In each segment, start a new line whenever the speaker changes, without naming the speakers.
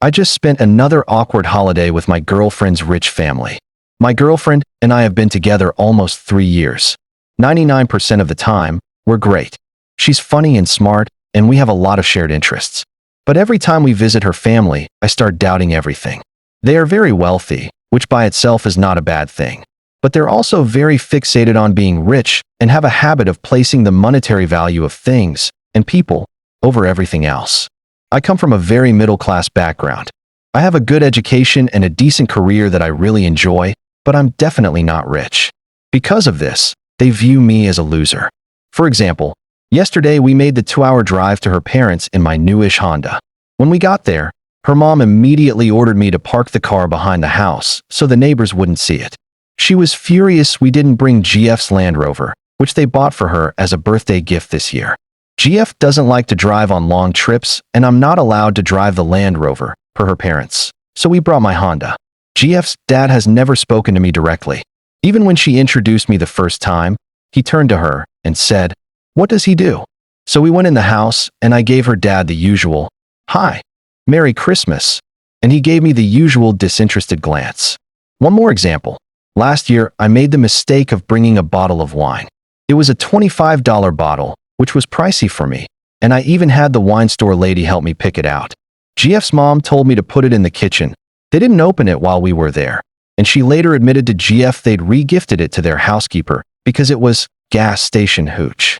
I just spent another awkward holiday with my girlfriend's rich family. My girlfriend and I have been together almost 3 years. 99% of the time, we're great. She's funny and smart, and we have a lot of shared interests. But every time we visit her family, I start doubting everything. They are very wealthy, which by itself is not a bad thing. But they're also very fixated on being rich and have a habit of placing the monetary value of things and people over everything else. I come from a very middle-class background. I have a good education and a decent career that I really enjoy, but I'm definitely not rich. Because of this, they view me as a loser. For example, yesterday we made the 2-hour drive to her parents in my newish Honda. When we got there, her mom immediately ordered me to park the car behind the house so the neighbors wouldn't see it. She was furious we didn't bring GF's Land Rover, which they bought for her as a birthday gift this year. GF doesn't like to drive on long trips, and I'm not allowed to drive the Land Rover, per her parents, so we brought my Honda. GF's dad has never spoken to me directly. Even when she introduced me the first time, he turned to her and said, "What does he do?" So we went in the house, and I gave her dad the usual, "Hi, Merry Christmas," and he gave me the usual disinterested glance. One more example. Last year, I made the mistake of bringing a bottle of wine. It was a $25 bottle, which was pricey for me, and I even had the wine store lady help me pick it out. GF's mom told me to put it in the kitchen. They didn't open it while we were there, and she later admitted to GF they'd re-gifted it to their housekeeper because it was gas station hooch.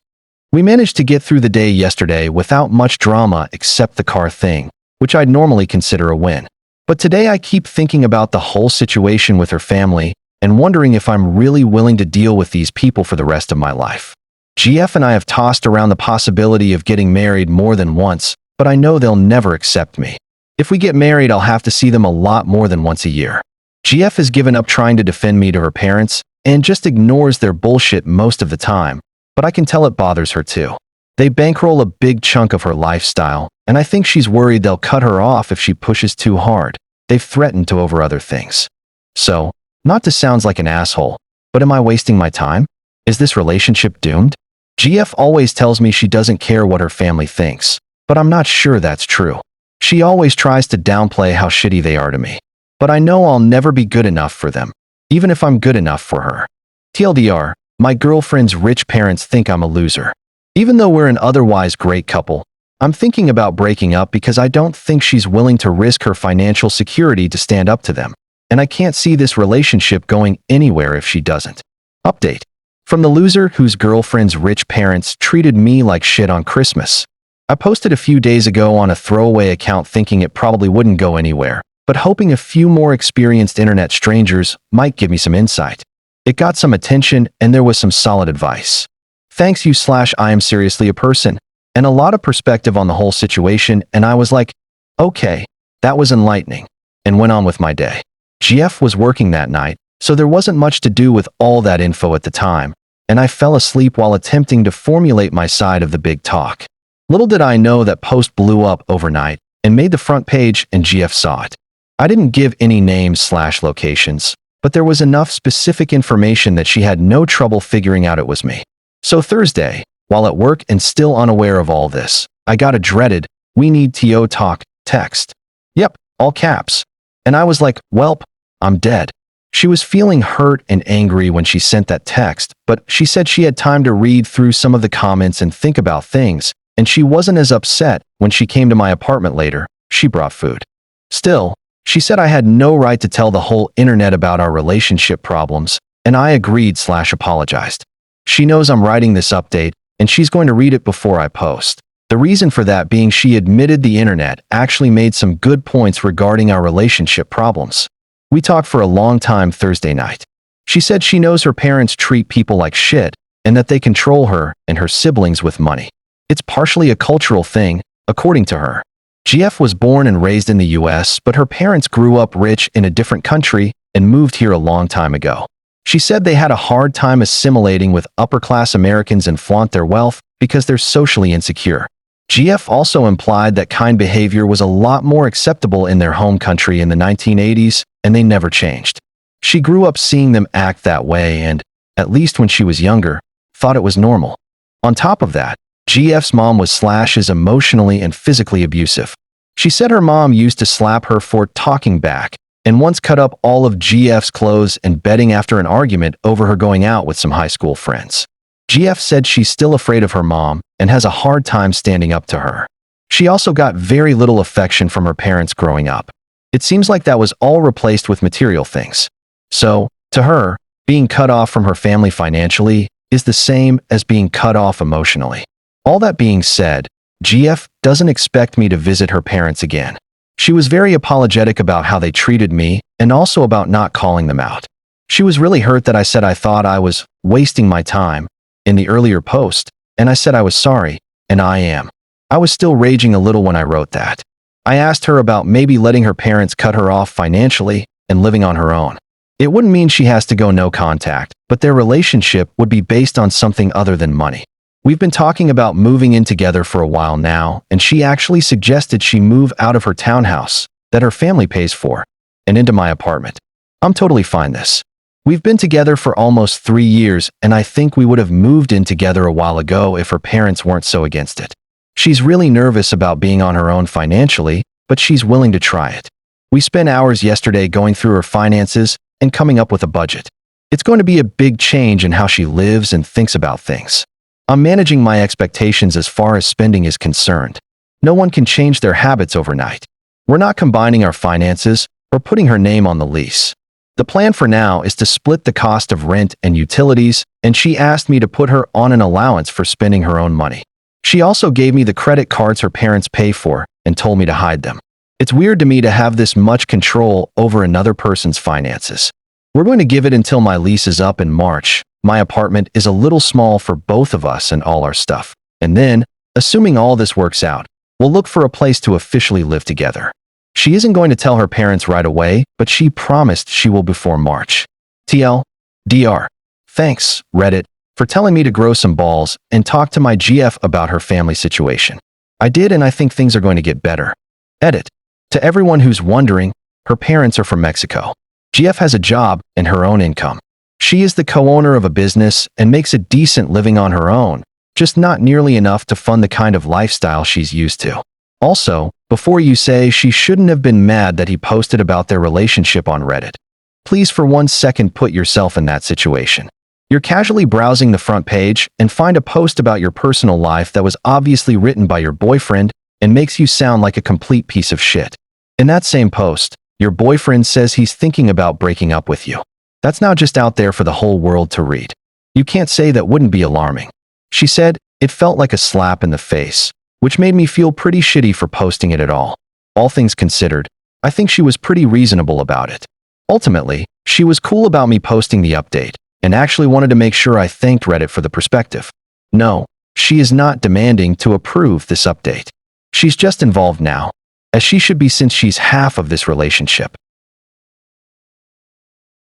We managed to get through the day yesterday without much drama except the car thing, which I'd normally consider a win. But today I keep thinking about the whole situation with her family and wondering if I'm really willing to deal with these people for the rest of my life. GF and I have tossed around the possibility of getting married more than once, but I know they'll never accept me. If we get married, I'll have to see them a lot more than once a year. GF has given up trying to defend me to her parents and just ignores their bullshit most of the time, but I can tell it bothers her too. They bankroll a big chunk of her lifestyle, and I think she's worried they'll cut her off if she pushes too hard. They've threatened to over other things. So, not to sound like an asshole, but am I wasting my time? Is this relationship doomed? GF always tells me she doesn't care what her family thinks, but I'm not sure that's true. She always tries to downplay how shitty they are to me. But I know I'll never be good enough for them, even if I'm good enough for her. TLDR, my girlfriend's rich parents think I'm a loser. Even though we're an otherwise great couple, I'm thinking about breaking up because I don't think she's willing to risk her financial security to stand up to them, and I can't see this relationship going anywhere if she doesn't. Update. From the loser whose girlfriend's rich parents treated me like shit on Christmas. I posted a few days ago on a throwaway account thinking it probably wouldn't go anywhere, but hoping a few more experienced internet strangers might give me some insight. It got some attention and there was some solid advice. Thanks you / I am seriously a person, and a lot of perspective on the whole situation, and I was like, okay, that was enlightening, and went on with my day. GF was working that night, so there wasn't much to do with all that info at the time, and I fell asleep while attempting to formulate my side of the big talk. Little did I know that post blew up overnight and made the front page and GF saw it. I didn't give any names / locations, but there was enough specific information that she had no trouble figuring out it was me. So Thursday, while at work and still unaware of all this, I got a dreaded, "We need TO talk" text. Yep, all caps. And I was like, welp, I'm dead. She was feeling hurt and angry when she sent that text, but she said she had time to read through some of the comments and think about things, and she wasn't as upset when she came to my apartment later. She brought food. Still, she said I had no right to tell the whole internet about our relationship problems, and I agreed / apologized. She knows I'm writing this update, and she's going to read it before I post. The reason for that being she admitted the internet actually made some good points regarding our relationship problems. We talked for a long time Thursday night. She said she knows her parents treat people like shit, and that they control her and her siblings with money. It's partially a cultural thing, according to her. GF was born and raised in the US, but her parents grew up rich in a different country and moved here a long time ago. She said they had a hard time assimilating with upper-class Americans and flaunt their wealth because they're socially insecure. GF also implied that kind behavior was a lot more acceptable in their home country in the 1980s, and they never changed. She grew up seeing them act that way and, at least when she was younger, thought it was normal. On top of that, GF's mom was / is emotionally and physically abusive. She said her mom used to slap her for talking back and once cut up all of GF's clothes and bedding after an argument over her going out with some high school friends. GF said she's still afraid of her mom and has a hard time standing up to her. She also got very little affection from her parents growing up. It seems like that was all replaced with material things. So, to her, being cut off from her family financially is the same as being cut off emotionally. All that being said, GF doesn't expect me to visit her parents again. She was very apologetic about how they treated me and also about not calling them out. She was really hurt that I said I thought I was wasting my time in the earlier post, and I said I was sorry, and I am. I was still raging a little when I wrote that. I asked her about maybe letting her parents cut her off financially and living on her own. It wouldn't mean she has to go no contact, but their relationship would be based on something other than money. We've been talking about moving in together for a while now, and she actually suggested she move out of her townhouse that her family pays for and into my apartment. I'm totally fine this. We've been together for almost 3 years, and I think we would have moved in together a while ago if her parents weren't so against it. She's really nervous about being on her own financially, but she's willing to try it. We spent hours yesterday going through her finances and coming up with a budget. It's going to be a big change in how she lives and thinks about things. I'm managing my expectations as far as spending is concerned. No one can change their habits overnight. We're not combining our finances or putting her name on the lease. The plan for now is to split the cost of rent and utilities, and she asked me to put her on an allowance for spending her own money. She also gave me the credit cards her parents pay for and told me to hide them. It's weird to me to have this much control over another person's finances. We're going to give it until my lease is up in March. My apartment is a little small for both of us and all our stuff. And then, assuming all this works out, we'll look for a place to officially live together. She isn't going to tell her parents right away, but she promised she will before March. TL.DR. Thanks, Reddit, for telling me to grow some balls and talk to my GF about her family situation. I did, and I think things are going to get better. Edit. To everyone who's wondering, her parents are from Mexico. GF has a job and her own income. She is the co-owner of a business and makes a decent living on her own, just not nearly enough to fund the kind of lifestyle she's used to. Also, before you say she shouldn't have been mad that he posted about their relationship on Reddit, please for 1 second put yourself in that situation. You're casually browsing the front page and find a post about your personal life that was obviously written by your boyfriend and makes you sound like a complete piece of shit. In that same post, your boyfriend says he's thinking about breaking up with you. That's now just out there for the whole world to read. You can't say that wouldn't be alarming. She said, it felt like a slap in the face, which made me feel pretty shitty for posting it at all. All things considered, I think she was pretty reasonable about it. Ultimately, she was cool about me posting the update and actually wanted to make sure I thanked Reddit for the perspective. No, she is not demanding to approve this update. She's just involved now, as she should be since she's half of this relationship.